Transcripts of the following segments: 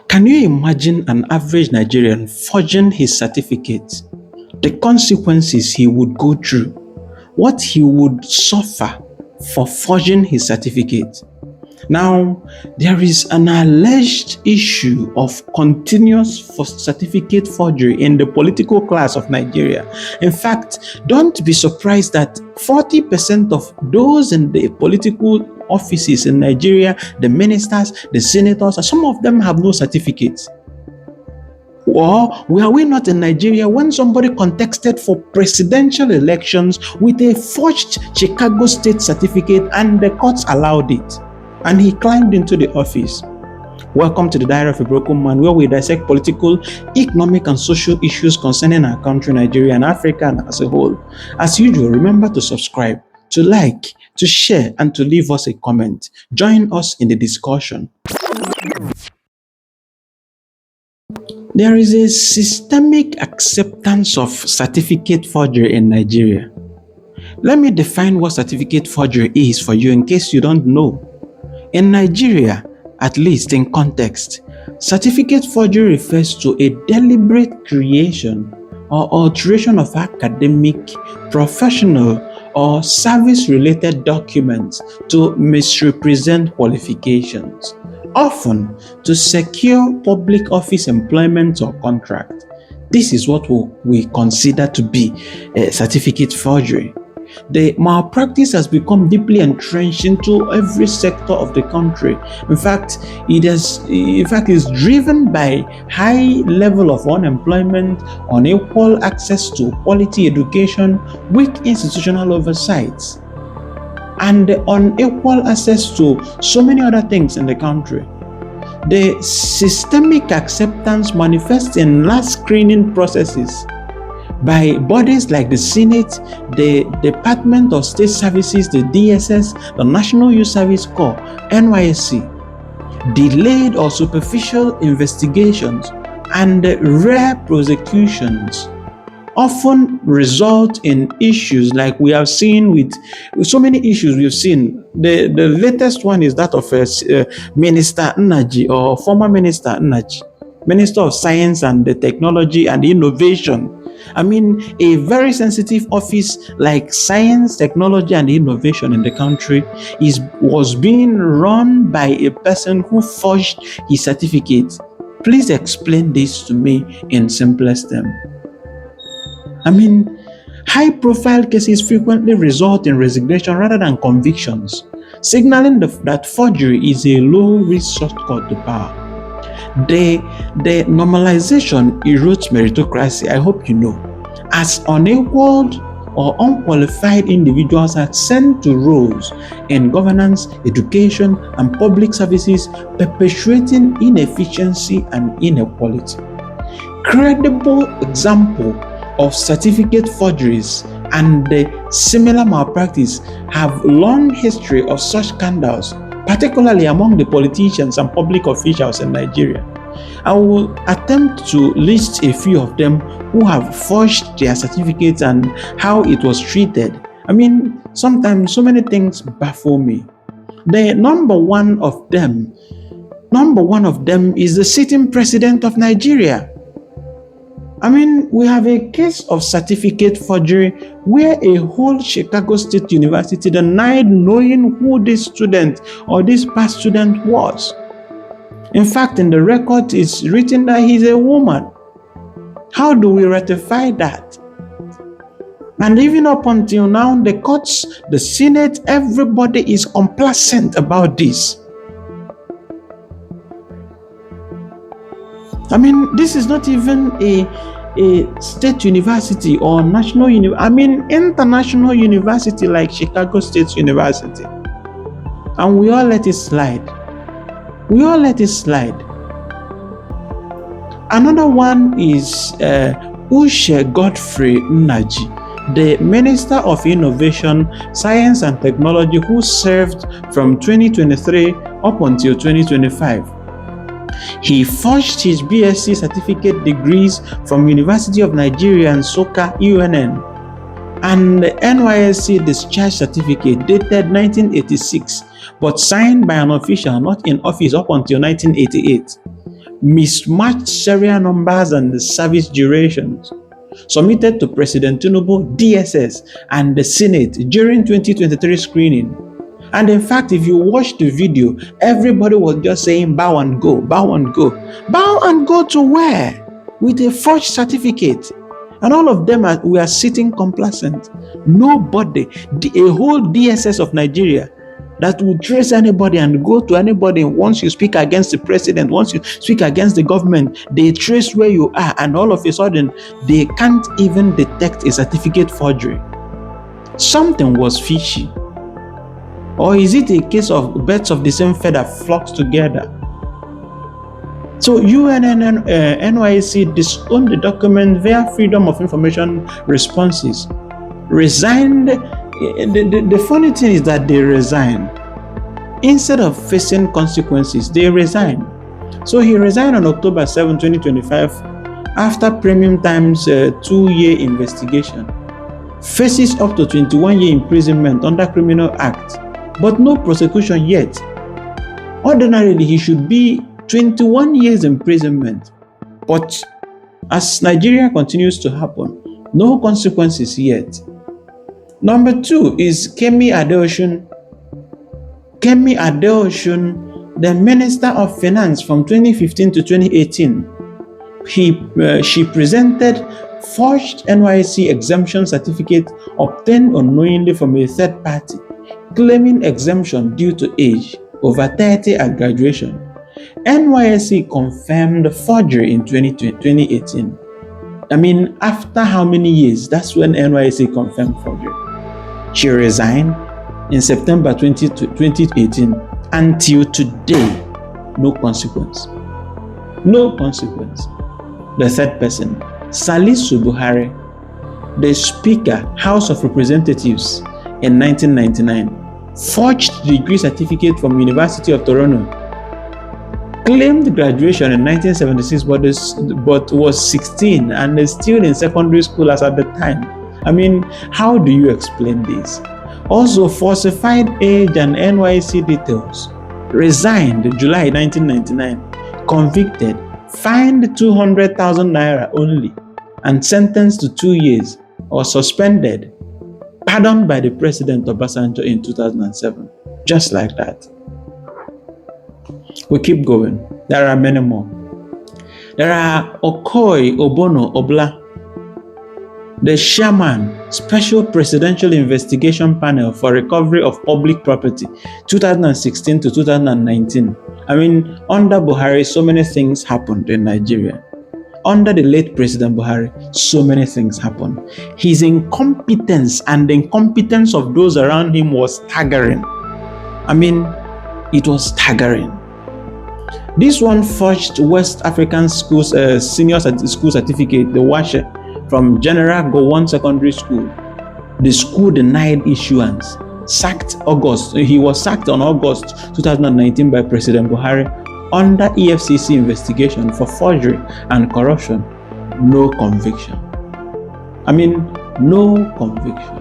Can you imagine an average Nigerian forging his certificate? The consequences he would go through, what he would suffer for forging his certificate. Now, there is an alleged issue of continuous certificate forgery in the political class of Nigeria. In fact, don't be surprised that 40% of those in the political offices in Nigeria, the ministers, the senators, some of them have no certificates. Or were we not in Nigeria when somebody contested for presidential elections with a forged Chicago State certificate and the courts allowed it? And he climbed into the office. Welcome to the Diary of a Broken Man, where we dissect political, economic, and social issues concerning our country, Nigeria, and Africa as a whole. As usual, remember to subscribe, to like, to share, and to leave us a comment. Join us in the discussion. There is a systemic acceptance of certificate forgery in Nigeria. Let me define what certificate forgery is for you in case you don't know. In Nigeria, at least in context, certificate forgery refers to a deliberate creation or alteration of academic, professional, or service-related documents to misrepresent qualifications, often to secure public office employment or contract. This is what we consider to be a certificate forgery. The malpractice has become deeply entrenched into every sector of the country. In fact, it's driven by high level of unemployment, unequal access to quality education, weak institutional oversight, and unequal access to so many other things in the country. The systemic acceptance manifests in large screening processes by bodies like the Senate, the Department of State Services, the DSS, the National Youth Service Corps, NYSC. Delayed or superficial investigations and rare prosecutions often result in issues like we have seen with so many issues we've seen. The latest one is that of Minister Nnaji, or former Minister Nnaji, Minister of Science and Technology and Innovation. I mean, a very sensitive office like Science, Technology and Innovation in the country was being run by a person who forged his certificate. Please explain this to me in simplest terms. I mean, high-profile cases frequently result in resignation rather than convictions, signaling that forgery is a low-risk shortcut to power. The normalization erodes meritocracy, I hope you know, as unequaled or unqualified individuals are sent to roles in governance, education, and public services, perpetuating inefficiency and inequality. Credible example of certificate forgeries and the similar malpractice have long history of such scandals, particularly among the politicians and public officials in Nigeria. I will attempt to list a few of them who have forged their certificates and how it was treated. I mean, sometimes so many things baffle me. The number one of them is the sitting president of Nigeria. I mean, we have a case of certificate forgery where a whole Chicago State University denied knowing who this student or this past student was. In fact, in the record, it's written that he's a woman. How do we rectify that? And even up until now, the courts, the Senate, everybody is complacent about this. I mean, this is not even a state university or national university. I mean, international university like Chicago State University. And we all let it slide. Another one is Uche Godfrey Nnaji, the Minister of Innovation, Science and Technology, who served from 2023 up until 2025. He forged his BSc certificate degrees from University of Nigeria and Nsukka, UNN, and the NYSC discharge certificate dated 1986, but signed by an official not in office up until 1988. mismatched serial numbers and the service durations, submitted to President Tinubu, DSS, and the Senate during 2023 screening. And in fact, if you watch the video, everybody was just saying bow and go, bow and go. Bow and go to where? With a forged certificate. And all of them were sitting complacent. Nobody, a whole DSS of Nigeria that would trace anybody and go to anybody. Once you speak against the president, once you speak against the government, they trace where you are, and all of a sudden, they can't even detect a certificate forgery. Something was fishy. Or is it a case of birds of the same feather flocks together? So NYSC disowned the document via Freedom of Information responses. Resigned. The funny thing is that they resigned. Instead of facing consequences, they resigned. So he resigned on October 7, 2025 after Premium Times' 2-year investigation. Faces up to 21-year imprisonment under Criminal Act, but no prosecution yet. Ordinarily, he should be 21 years imprisonment. But as Nigeria continues to happen, no consequences yet. Number 2 is Kemi Adeosun. Kemi Adeosun, the Minister of Finance from 2015 to 2018. She presented forged NYSC exemption certificate obtained unknowingly from a third party, claiming exemption due to age, over 30 at graduation. NYSC confirmed forgery in 2018. I mean, after how many years? That's when NYSC confirmed forgery. She resigned in September 2018. Until today, no consequence. No consequence. The third person, Salisu Buhari, the Speaker, House of Representatives in 1999, forged degree certificate from University of Toronto, claimed graduation in 1976 but was 16 and is still in secondary school as at the time. I mean, how do you explain this? Also falsified age and NYC details. Resigned July 1999. Convicted. Fined 200,000 naira only and sentenced to 2 years or suspended. Pardoned by the President Obasanjo in 2007. Just like that. We keep going. There are many more. There are Okoy Obono Obla, the chairman, Special Presidential Investigation Panel for Recovery of Public Property, 2016 to 2019. I mean, under Buhari, so many things happened in Nigeria. Under the late President Buhari, so many things happened. His incompetence and the incompetence of those around him was staggering. I mean, it was staggering. This one forged West African Schools Senior School Certificate, the WASHE, from General Gowon Secondary School. The school denied issuance. He was sacked on August 2019 by President Buhari under EFCC investigation for forgery and corruption. No conviction. I mean, no conviction.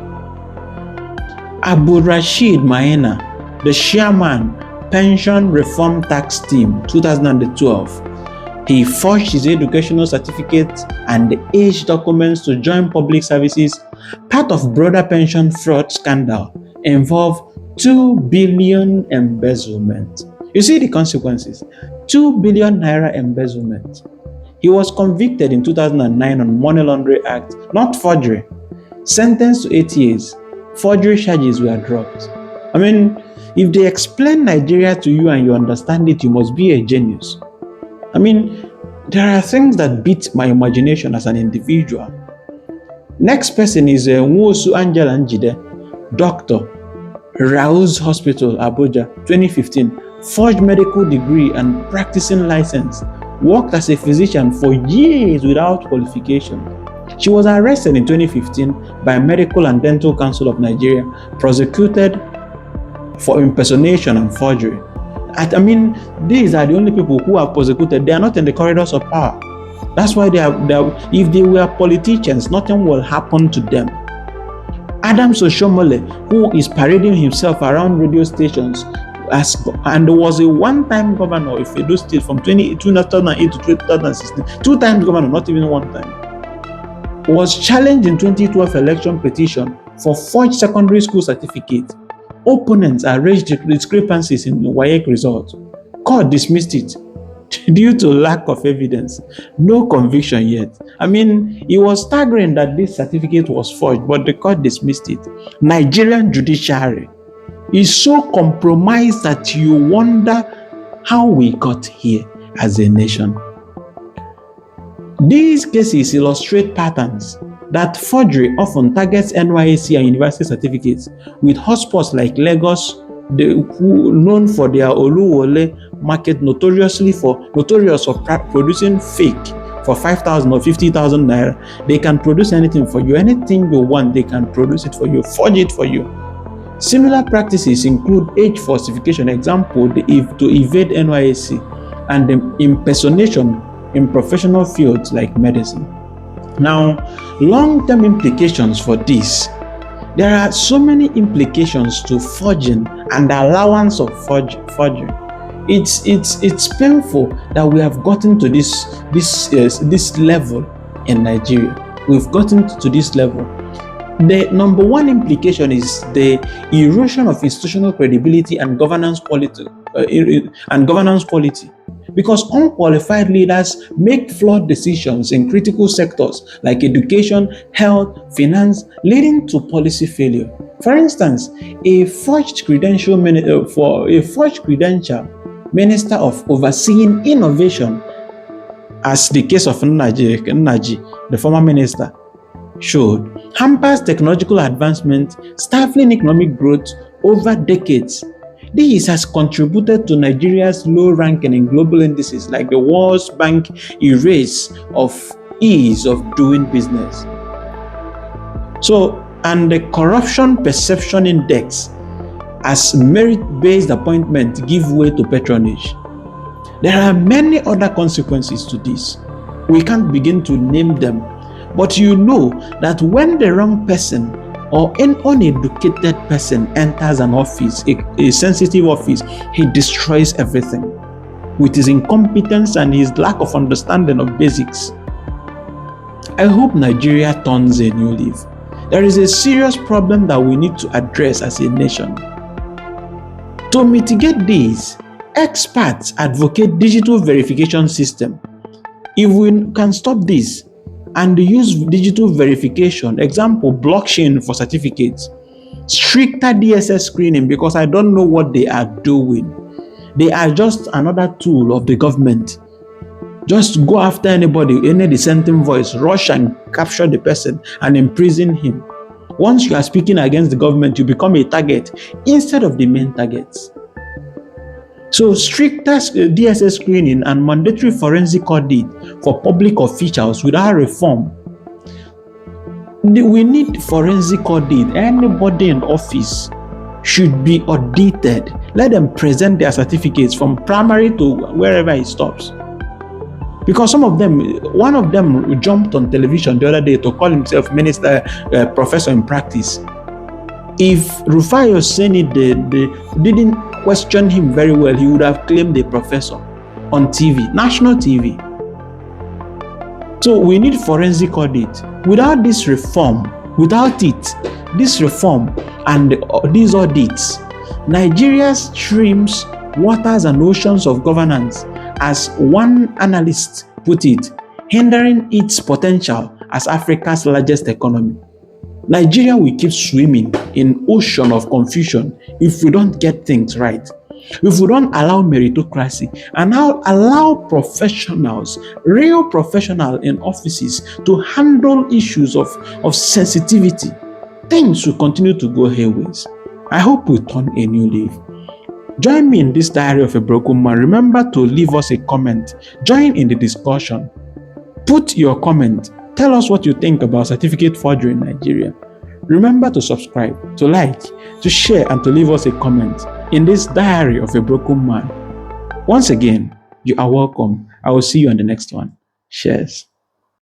Abu Rashid Maina, the chairman, Pension Reform Tax Team, 2012. He forged his educational certificate and the age documents to join public services. Part of broader pension fraud scandal involved 2 billion embezzlement. You see the consequences. 2 billion naira embezzlement. He was convicted in 2009 on Money Laundering Act, not forgery. Sentenced to 8 years. Forgery charges were dropped. I mean, if they explain Nigeria to you and you understand it, you must be a genius. I mean, there are things that beat my imagination as an individual. Next person is Nwosu Angela Njide, doctor, Raouz Hospital, Abuja, 2015. Forged medical degree and practicing license. Worked as a physician for years without qualification. She was arrested in 2015 by Medical and Dental Council of Nigeria, prosecuted for impersonation and forgery. I mean, these are the only people who are prosecuted. They are not in the corridors of power. That's why if they were politicians, nothing will happen to them. Adams Oshomole, who is parading himself around radio stations And there was a one-time governor of Edo State from 2008 to 2016, two times governor, not even one time, was challenged in 2012 election petition for forged secondary school certificate. Opponents alleged discrepancies in the WAEC result. Court dismissed it due to lack of evidence. No conviction yet. I mean, it was staggering that this certificate was forged, but the court dismissed it. Nigerian judiciary is so compromised that you wonder how we got here as a nation. These cases illustrate patterns that forgery often targets NYSC and university certificates, with hotspots like Lagos, known for their Oluwole market, notorious for producing fake for 5,000 or 50,000 naira. They can produce anything for you. Anything you want, they can produce it for you, forge it for you. Similar practices include age falsification, example, to evade NYSC, and the impersonation in professional fields like medicine. Now, long-term implications for this. There are so many implications to forging and the allowance of forgery. It's painful that we have gotten to this level in Nigeria. We've gotten to this level. The number one implication is the erosion of institutional credibility and governance quality. Because unqualified leaders make flawed decisions in critical sectors like education, health, finance, leading to policy failure. For instance, a forged credential minister of overseeing innovation, as the case of Nnaji, the former minister, showed, hampers technological advancement, stifling economic growth over decades. This has contributed to Nigeria's low ranking in global indices like the World Bank erase of ease of doing business. And the Corruption Perception Index, as merit-based appointment give way to patronage. There are many other consequences to this. We can't begin to name them, but you know that when the wrong person or an uneducated person enters an office, a sensitive office, he destroys everything with his incompetence and his lack of understanding of basics. I hope Nigeria turns a new leaf. There is a serious problem that we need to address as a nation. To mitigate this, experts advocate digital verification system. If we can stop this and use digital verification, example, blockchain for certificates, stricter DSS screening, because I don't know what they are doing. They are just another tool of the government. Just go after anybody, any dissenting voice, rush and capture the person and imprison him. Once you are speaking against the government, you become a target instead of the main targets. So stricter DSS screening and mandatory forensic audit for public officials without reform. We need forensic audit. Anybody in office should be audited. Let them present their certificates from primary to wherever it stops. Because one of them jumped on television the other day to call himself professor in practice. If Rufai Oseni didn't question him very well, he would have claimed a professor on TV, national TV. So we need forensic audit. Without this reform and these audits, Nigeria streams, waters and oceans of governance, as one analyst put it, hindering its potential as Africa's largest economy. Nigeria will keep swimming in ocean of confusion if we don't get things right. If we don't allow meritocracy and now allow professionals, real professionals in offices to handle issues of sensitivity, things will continue to go hayways. I hope we turn a new leaf. Join me in this diary of a broken man. Remember to leave us a comment. Join in the discussion. Put your comment. Tell us what you think about certificate forgery in Nigeria. Remember to subscribe, to like, to share, and to leave us a comment in this diary of a broken man. Once again, you are welcome. I will see you on the next one. Cheers.